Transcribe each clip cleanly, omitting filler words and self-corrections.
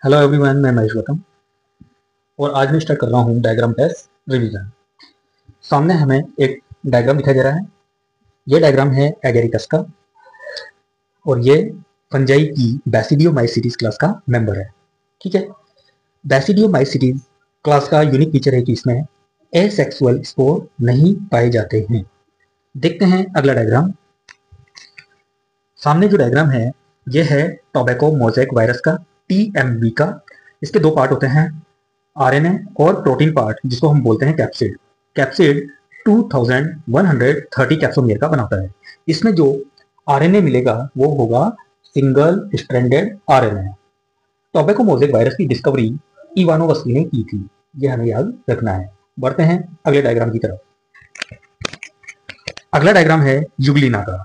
Hello everyone, मैं महेश गौतम और आज मैं स्टार्ट कर रहा हूँ डायग्राम टेस्ट रिवीजन। सामने हमें एक डायग्राम दिखाई दे रहा है। ये डायग्राम है एगेरिकस का और ये फंजाई की बैसिडियोमाइसीटीज क्लास का मेंबर है। ठीक है, बैसिडियोमाइसीटीज क्लास का यूनिक फीचर है कि इसमें एसेक्सुअल स्पोर नहीं पाए जाते हैं। देखते हैं अगला डायग्राम। सामने जो डायग्राम है ये है टोबैको मोज़ेक वायरस का, टीएमवी का। इसके दो पार्ट होते हैं, आरएनए और प्रोटीन पार्ट, जिसको हम बोलते हैं कैप्सिड। कैप्सिड 2130 कैप्सोमियर का बनाता है। इसमें जो आरएनए मिलेगा वो होगा single stranded RNA. Tobacco mosaic virus की डिस्कवरी इवानोवस्की ने की थी, ये हमें याद रखना है। बढ़ते हैं अगले डायग्राम की तरफ। अगला डायग्राम है यूग्लिना का।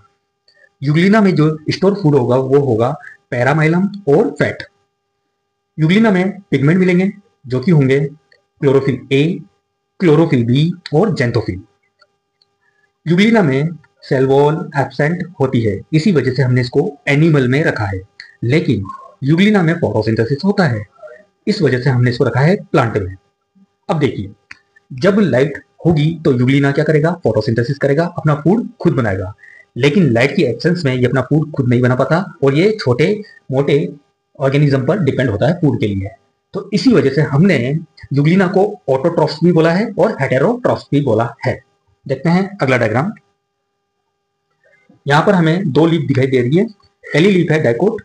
यूग्लिना में जो स्टोर फूड होगा वो होगा पैरामाइलम और फैट। यूग्लिना में पिगमेंट मिलेंगे जो कि होंगे क्लोरोफिल ए, क्लोरोफिल बी और जेंथोफिल। यूग्लिना में सेल वॉल एब्सेंट होती है, इसी वजह से हमने इसको एनिमल में रखा है। लेकिन यूग्लिना में फोटोसिंथेसिस होता है, इस वजह से हमने इसको रखा है प्लांट में। अब देखिए, जब लाइट होगी तो यूग्लिना क्या करेगा? फोटोसिंथेसिस करेगा, अपना फूड खुद बनाएगा। लेकिन लाइट की एब्सेंस में ये अपना फूड खुद नहीं बना पाता और ये छोटे मोटे ऑर्गेनिज्म पर डिपेंड होता है फूड के लिए। तो इसी वजह से हमने यूग्लिना को ऑटोट्रॉफ्स भी बोला है और हेटेरोट्रॉफ्स भी बोला है। देखते हैं अगला डायग्राम। यहाँ पर हमें दो लीफ दिखाई दे रही है। पहली लीफ है डाइकोट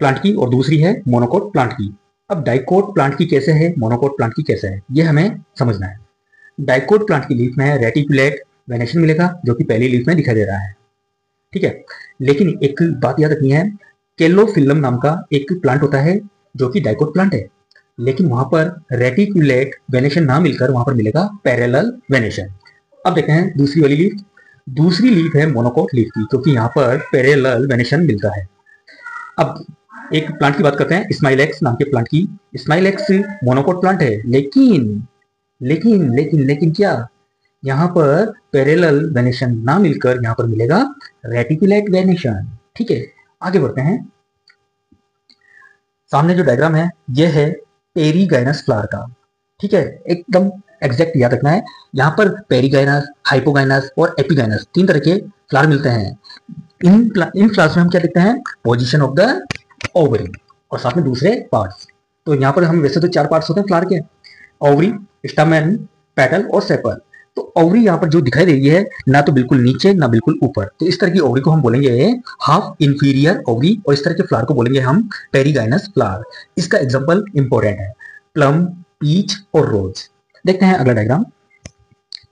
प्लांट की और दूसरी है मोनोकोट प्लांट की। अब डाइकोट प्लांट की कैसे है, मोनोकोट प्लांट की कैसे है, ये हमें समझना है। डाइकोट प्लांट की लीफ में रेटिकुलेट वेनेशन मिलेगा जो कि पहली लीफ में दिखाई दे रहा है। ठीक है, लेकिन एक बात याद रखनी है, केलोफिलम नाम का एक प्लांट होता है जो कि डाइकोट प्लांट है, लेकिन वहां पर रेटिकुलेट वेनेशन ना मिलकर वहां पर मिलेगा पैरेलल वेनेशन। अब देखते हैं दूसरी वाली लीफ। दूसरी लीफ है मोनोकोट लीफ की, क्योंकि यहाँ पर पैरेलल वेनेशन मिलता है। अब एक प्लांट की बात करते हैं, स्माइलेक्स नाम के प्लांट की। स्माइलेक्स मोनोकोट प्लांट है, लेकिन लेकिन लेकिन लेकिन क्या, यहाँ पर पैरेलल वेनेशन ना मिलकर यहाँ पर मिलेगा रेटिकुलेट वेनेशन। ठीक है, आगे बढ़ते हैं। सामने जो डायग्राम है ये है पेरीगाइनस फ्लावर का। ठीक है, एकदम एग्जैक्ट याद रखना है। यहाँ पर पेरीगाइनस, हाइपोगाइनस और एपिगाइनस तीन तरह के फ्लावर मिलते हैं। इन फ्लावर्स में हम क्या देखते हैं? पोजीशन ऑफ द ओवरी और साथ में दूसरे पार्ट्स। तो यहाँ पर हम वैसे तो चार पार्ट्स होते हैं फ्लावर के, ओवरी, स्टैमेन, पेटल और सेपल। तो ओवरी यहाँ पर जो दिखाई दे रही है, ना तो बिल्कुल नीचे ना बिल्कुल ऊपर, तो इस तरह की ओवरी को हम बोलेंगे हाफ इंफीरियर ओवरी और इस तरह के फ्लावर को बोलेंगे हम पेरीगाइनस फ्लावर। इसका एग्जांपल इंपॉर्टेंट है, प्लम, पीच और रोज। देखते हैं अगला डायग्राम।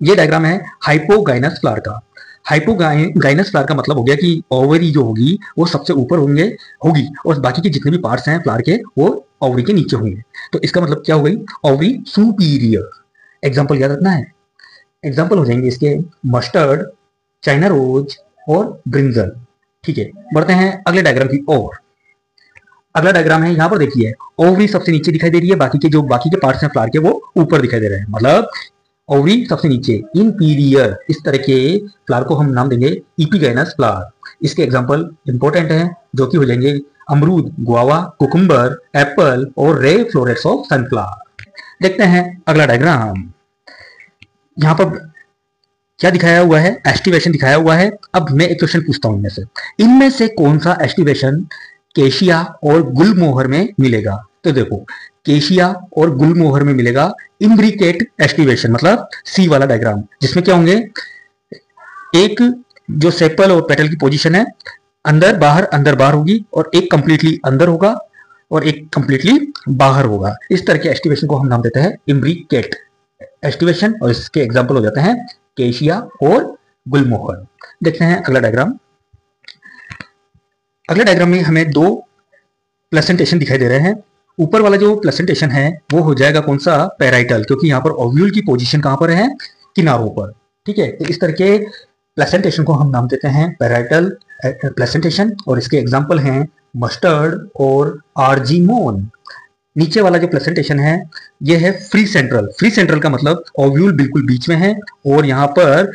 ये डायग्राम है हाइपोगाइनस फ्लावर का। हाइपोगाइनस फ्लावर का मतलब हो गया कि ओवरी जो होगी वो सबसे ऊपर होगी और बाकी के जितने भी पार्ट्स हैं फ्लावर के वो ओवरी के नीचे होंगे। तो इसका मतलब क्या हो गई? Ovary superior. एग्जाम्पल याद रखना है। एग्जाम्पल हो जाएंगे इसके मस्टर्ड, चाइना रोज और ब्रिंजल। ठीक है, बढ़ते हैं अगले डायग्राम की ओर। अगला डायग्राम है, यहाँ पर देखिए ओवरी सबसे नीचे दिखाई दे रही है, बाकी के पार्ट्स हैं फ्लावर के वो ऊपर दिखाई दे रहे हैं। मतलब ओवरी सबसे नीचे, इंपीरियर, इस तरह के फ्लावर को हम नाम देंगे इपिगाइनस फ्लावर। इसके एग्जाम्पल इंपॉर्टेंट हैं जो कि हो जाएंगे अमरूद, गुआवा, कुकुम्बर, एप्पल और रे फ्लोरेट्स ऑफ सनफ्लावर। देखते हैं अगला डायग्राम। यहाँ पर क्या दिखाया हुआ है? एस्टिवेशन दिखाया हुआ है। अब मैं एक क्वेश्चन पूछता हूं, इनमें से कौन सा एस्टिवेशन केशिया और गुलमोहर में मिलेगा? तो देखो, केशिया और गुलमोहर में मिलेगा इम्ब्रिकेट एस्टिवेशन, मतलब सी वाला डायग्राम, जिसमें क्या होंगे, एक जो सेपल और पेटल की पोजीशन है अंदर बाहर होगी और एक कंप्लीटली अंदर होगा और एक कंप्लीटली बाहर होगा। इस तरह के एस्टिवेशन को हम नाम देते हैं इम्ब्रिकेट एस्टिवेशन और इसके एग्जाम्पल हो जाते हैं केशिया और गुलमोहर। देखते हैं अगला डायग्राम। अगले डायग्राम में हमें दो प्लेसेंटेशन दिखाई दे रहे हैं। ऊपर वाला जो प्लेसेंटेशन है वो हो जाएगा कौन सा? पैराइटल, क्योंकि यहाँ पर ओव्यूल की पोजीशन कहाँ पर है? किनारों पर। ठीक है, तो इस तरह के प्लेसेंटेशन को हम नाम देते हैं पैराइटल प्लेसेंटेशन और इसके एग्जाम्पल हैं मस्टर्ड और आर्जीमोन। नीचे वाला जो प्लेसेंटेशन है ये है फ्री सेंट्रल। फ्री सेंट्रल का मतलब ओव्यूल बिल्कुल बीच में है और यहाँ पर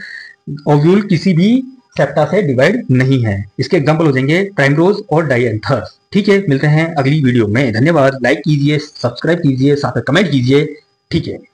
ओव्यूल किसी भी सेप्टा से डिवाइड नहीं है। इसके एग्जाम्पल हो जाएंगे प्राइमरोज और डायएंथर्स। ठीक है, मिलते हैं अगली वीडियो में। धन्यवाद। लाइक कीजिए, सब्सक्राइब कीजिए, साथ में कमेंट कीजिए। ठीक है।